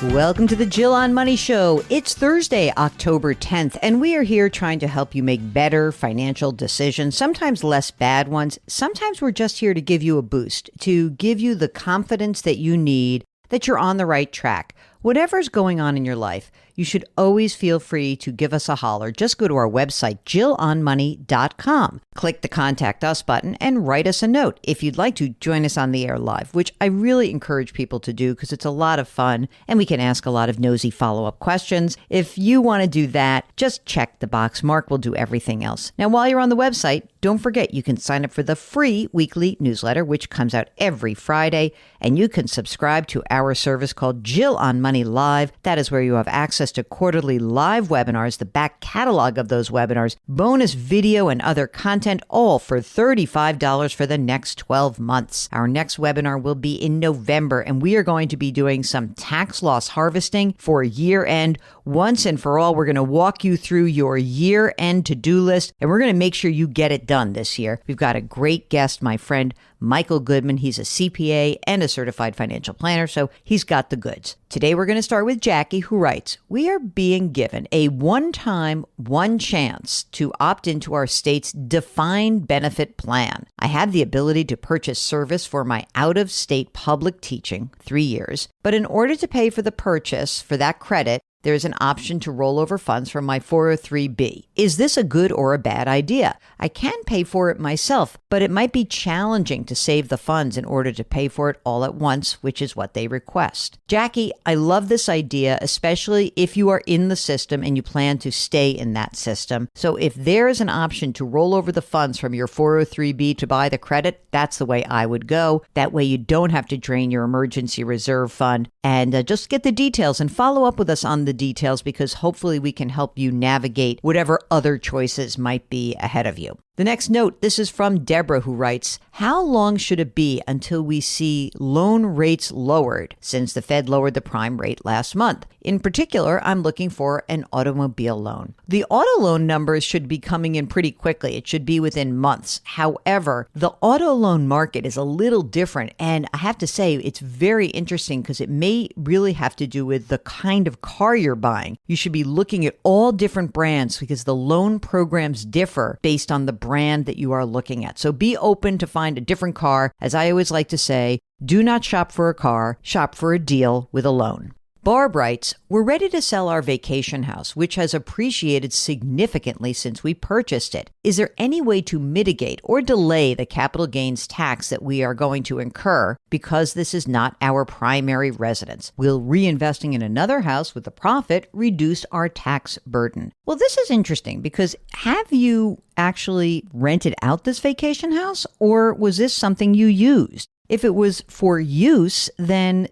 Welcome to the Jill on Money Show. It's Thursday, October 10th, and we are here trying to help you make better financial decisions, sometimes less bad ones. Sometimes we're just here to give you a boost, to give you the confidence that you need that you're on the right track. Whatever's going on in your life, you should always feel free to give us a holler. Just go to our website, jillonmoney.com. Click the Contact Us button and write us a note if you'd like to join us on the air live, which I really encourage people to do because it's a lot of fun and we can ask a lot of nosy follow-up questions. If you want to do that, just check the box. Mark will do everything else. Now, while you're on the website, don't forget you can sign up for the free weekly newsletter, which comes out every Friday, and you can subscribe to our service called Jill on Money Live. That is where you have access to quarterly live webinars, the back catalog of those webinars, bonus video and other content, all for $35 for the next 12 months. Our next webinar will be in November, and we are going to be doing some tax loss harvesting for year end. Once and for all, we're going to walk you through your year end to-do list, and we're going to make sure you get it done this year. We've got a great guest, my friend Michael Goodman. He's a CPA and a certified financial planner, so he's got the goods. Today, we're going to start with Jackie, who writes, "We are being given a one-time, one chance to opt into our state's defined benefit plan. I have the ability to purchase service for my out-of-state public teaching, 3 years, but in order to pay for the purchase for that credit, there's an option to roll over funds from my 403B. Is this a good or a bad idea? I can pay for it myself, but it might be challenging to save the funds in order to pay for it all at once, which is what they request." Jackie, I love this idea, especially if you are in the system and you plan to stay in that system. So if there is an option to roll over the funds from your 403B to buy the credit, that's the way I would go. That way you don't have to drain your emergency reserve fund. And just get the details and follow up with us on the details, because hopefully we can help you navigate whatever other choices might be ahead of you. The next note, this is from Deborah, who writes, "How long should it be until we see loan rates lowered since the Fed lowered the prime rate last month? In particular, I'm looking for an automobile loan." The auto loan numbers should be coming in pretty quickly. It should be within months. However, the auto loan market is a little different. And I have to say, it's very interesting because it may really have to do with the kind of car you're buying. You should be looking at all different brands because the loan programs differ based on the brand that you are looking at. So be open to find a different car. As I always like to say, do not shop for a car, shop for a deal with a loan. Barb writes, "We're ready to sell our vacation house, which has appreciated significantly since we purchased it. Is there any way to mitigate or delay the capital gains tax that we are going to incur because this is not our primary residence? Will reinvesting in another house with a profit reduce our tax burden?" Well, this is interesting because have you actually rented out this vacation house, or was this something you used? If it was for use, then,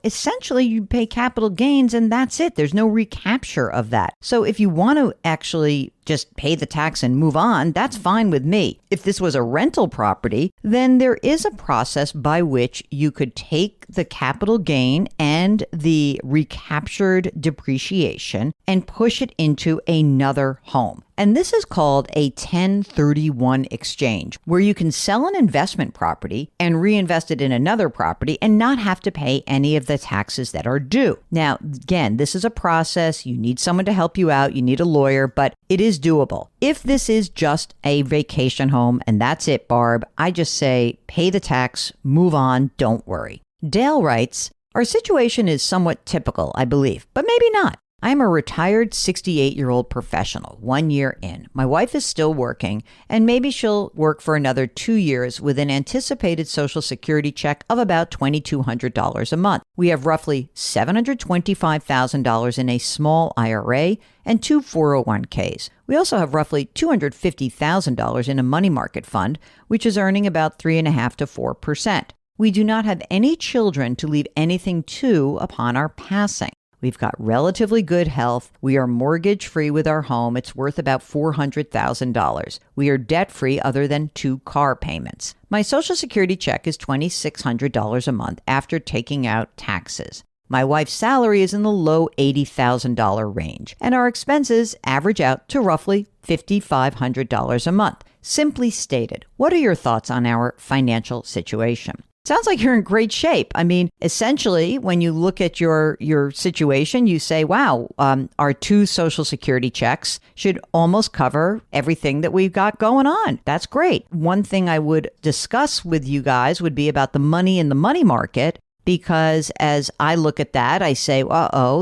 essentially you pay capital gains and that's it. There's no recapture of that. So if you want to actually just pay the tax and move on, that's fine with me. If this was a rental property, then there is a process by which you could take the capital gain and the recaptured depreciation and push it into another home. And this is called a 1031 exchange, where you can sell an investment property and reinvest it in another property and not have to pay any of the taxes that are due. Now, again, this is a process. You need someone to help you out. You need a lawyer, but it is doable. If this is just a vacation home and that's it, Barb, I just say pay the tax, move on, don't worry. Dale writes, "Our situation is somewhat typical, I believe, but maybe not. I am a retired 68-year-old professional, 1 year in. My wife is still working, and maybe she'll work for another 2 years with an anticipated Social Security check of about $2,200 a month. We have roughly $725,000 in a small IRA and 2 401ks. We also have roughly $250,000 in a money market fund, which is earning about 3.5% to 4%. We do not have any children to leave anything to upon our passing. We've got relatively good health. We are mortgage free with our home. It's worth about $400,000. We are debt free other than 2 car payments. My Social Security check is $2,600 a month after taking out taxes. My wife's salary is in the low $80,000 range, and our expenses average out to roughly $5,500 a month. Simply stated, what are your thoughts on our financial situation? Sounds like you're in great shape. I mean, essentially, when you look at your situation, you say, wow, our 2 Social Security checks should almost cover everything that we've got going on. That's great. One thing I would discuss with you guys would be about the money in the money market. Because as I look at that, I say,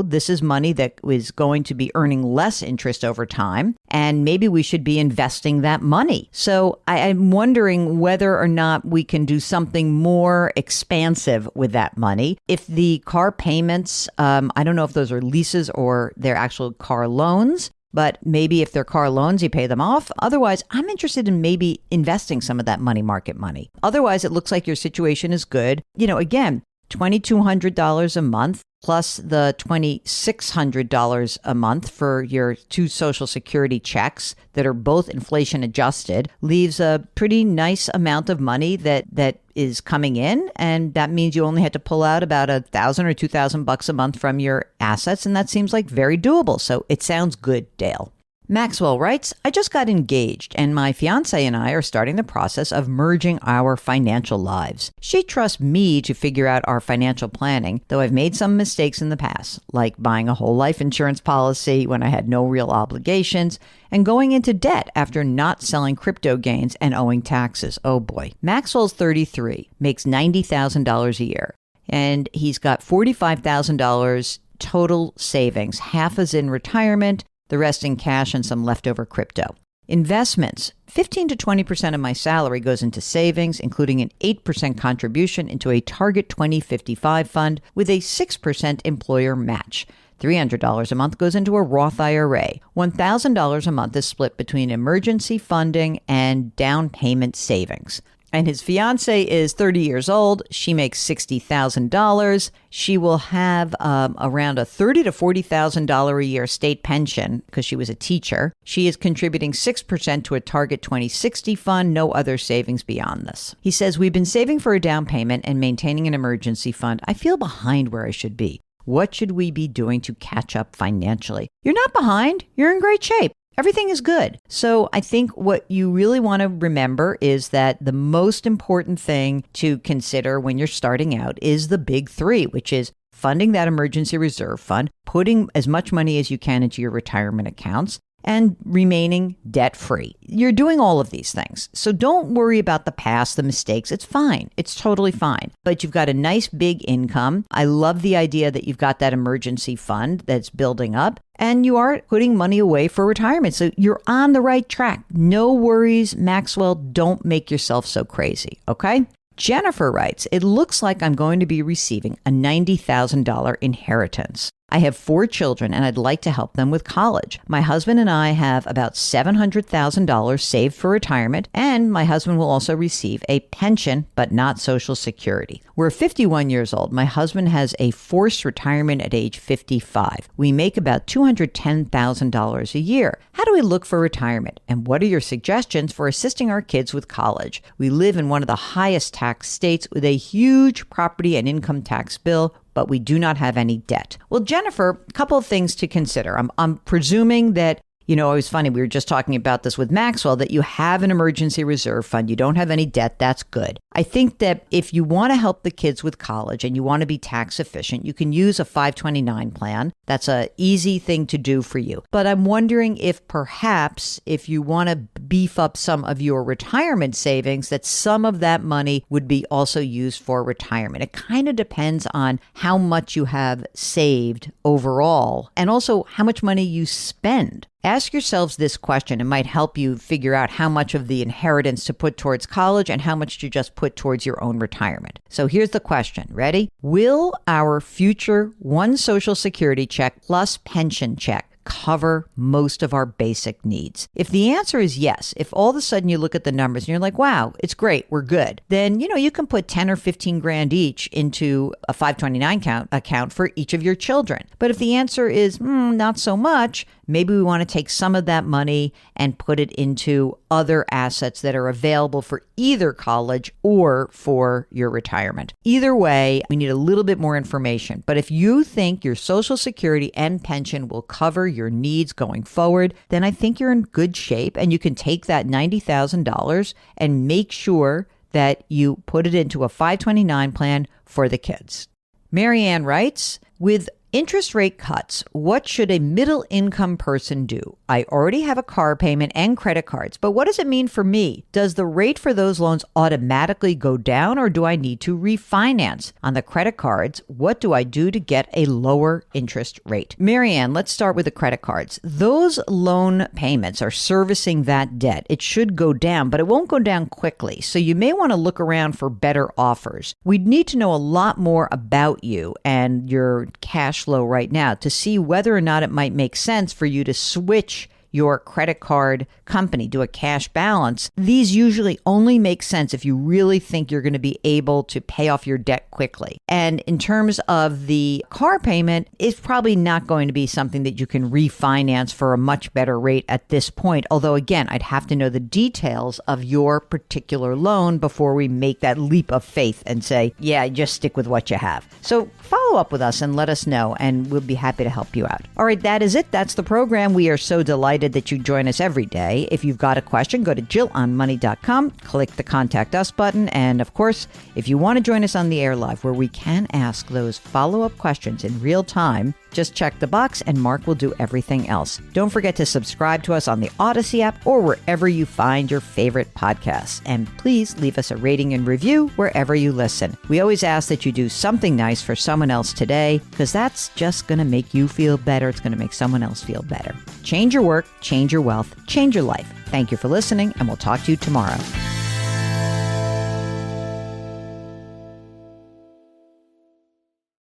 this is money that is going to be earning less interest over time, and maybe we should be investing that money. So I'm wondering whether or not we can do something more expansive with that money. If the car payments, I don't know if those are leases or they're actual car loans, but maybe if they're car loans, you pay them off. Otherwise, I'm interested in maybe investing some of that money market money. Otherwise, it looks like your situation is good. Again, $2,200 a month plus the $2,600 a month for your 2 Social Security checks that are both inflation adjusted leaves a pretty nice amount of money that is coming in. And that means you only had to pull out about $1,000 or $2,000 a month from your assets. And that seems like very doable. So it sounds good, Dale. Maxwell writes, I just got engaged and my fiance and I are starting the process of merging our financial lives. She trusts me to figure out our financial planning, though I've made some mistakes in the past, like buying a whole life insurance policy when I had no real obligations and going into debt after not selling crypto gains and owing taxes. Oh boy. Maxwell's 33, makes $90,000 a year, and he's got $45,000 total savings. Half is in retirement, the rest in cash and some leftover crypto. Investments. 15 to 20% of my salary goes into savings, including an 8% contribution into a Target 2055 fund with a 6% employer match. $300 a month goes into a Roth IRA. $1,000 a month is split between emergency funding and down payment savings. And his fiance is 30 years old. She makes $60,000. She will have around a $30,000 to $40,000 a year state pension because she was a teacher. She is contributing 6% to a Target 2060 fund, no other savings beyond this. He says, we've been saving for a down payment and maintaining an emergency fund. I feel behind where I should be. What should we be doing to catch up financially? You're not behind. You're in great shape. Everything is good. So I think what you really want to remember is that the most important thing to consider when you're starting out is the big 3, which is funding that emergency reserve fund, putting as much money as you can into your retirement accounts, and remaining debt-free. You're doing all of these things. So don't worry about the past, the mistakes. It's fine. It's totally fine. But you've got a nice big income. I love the idea that you've got that emergency fund that's building up. And you are putting money away for retirement. So you're on the right track. No worries, Maxwell. Don't make yourself so crazy, okay? Jennifer writes, it looks like I'm going to be receiving a $90,000 inheritance. I have 4 children and I'd like to help them with college. My husband and I have about $700,000 saved for retirement, and my husband will also receive a pension, but not Social Security. We're 51 years old. My husband has a forced retirement at age 55. We make about $210,000 a year. How do we look for retirement? And what are your suggestions for assisting our kids with college? We live in one of the highest tax states with a huge property and income tax bill, but we do not have any debt. Well, Jennifer, a couple of things to consider. I'm presuming that, it was funny, we were just talking about this with Maxwell, that you have an emergency reserve fund. You don't have any debt. That's good. I think that if you want to help the kids with college and you want to be tax efficient, you can use a 529 plan. That's an easy thing to do for you. But I'm wondering if perhaps if you want to beef up some of your retirement savings, that some of that money would be also used for retirement. It kind of depends on how much you have saved overall and also how much money you spend. Ask yourselves this question. It might help you figure out how much of the inheritance to put towards college and how much to just put towards your own retirement. So here's the question. Ready? Will our future 1 Social Security check plus pension check cover most of our basic needs? If the answer is yes, if all of a sudden you look at the numbers and you're like, wow, it's great, we're good, then, you can put 10 or 15 grand each into a 529 account for each of your children. But if the answer is not so much, maybe we want to take some of that money and put it into other assets that are available for either college or for your retirement. Either way, we need a little bit more information. But if you think your Social Security and pension will cover your needs going forward, then I think you're in good shape and you can take that $90,000 and make sure that you put it into a 529 plan for the kids. Marianne writes, with interest rate cuts, what should a middle income person do? I already have a car payment and credit cards, but what does it mean for me? Does the rate for those loans automatically go down, or do I need to refinance? On the credit cards, what do I do to get a lower interest rate? Marianne, let's start with the credit cards. Those loan payments are servicing that debt. It should go down, but it won't go down quickly. So you may want to look around for better offers. We'd need to know a lot more about you and your cash flow right now to see whether or not it might make sense for you to switch your credit card company to a cash balance. These usually only make sense if you really think you're going to be able to pay off your debt quickly. And in terms of the car payment, it's probably not going to be something that you can refinance for a much better rate at this point. Although, again, I'd have to know the details of your particular loan before we make that leap of faith and say, yeah, just stick with what you have. So follow up with us and let us know, and we'll be happy to help you out. All right, that is it. That's the program. We are so delighted that you join us every day. If you've got a question, go to JillOnMoney.com, click the Contact Us button, and of course, if you want to join us on the air live where we can ask those follow-up questions in real time, just check the box and Mark will do everything else. Don't forget to subscribe to us on the Odyssey app or wherever you find your favorite podcasts. And please leave us a rating and review wherever you listen. We always ask that you do something nice for someone else today, because that's just going to make you feel better. It's going to make someone else feel better. Change your work, change your wealth, change your life. Thank you for listening, and we'll talk to you tomorrow.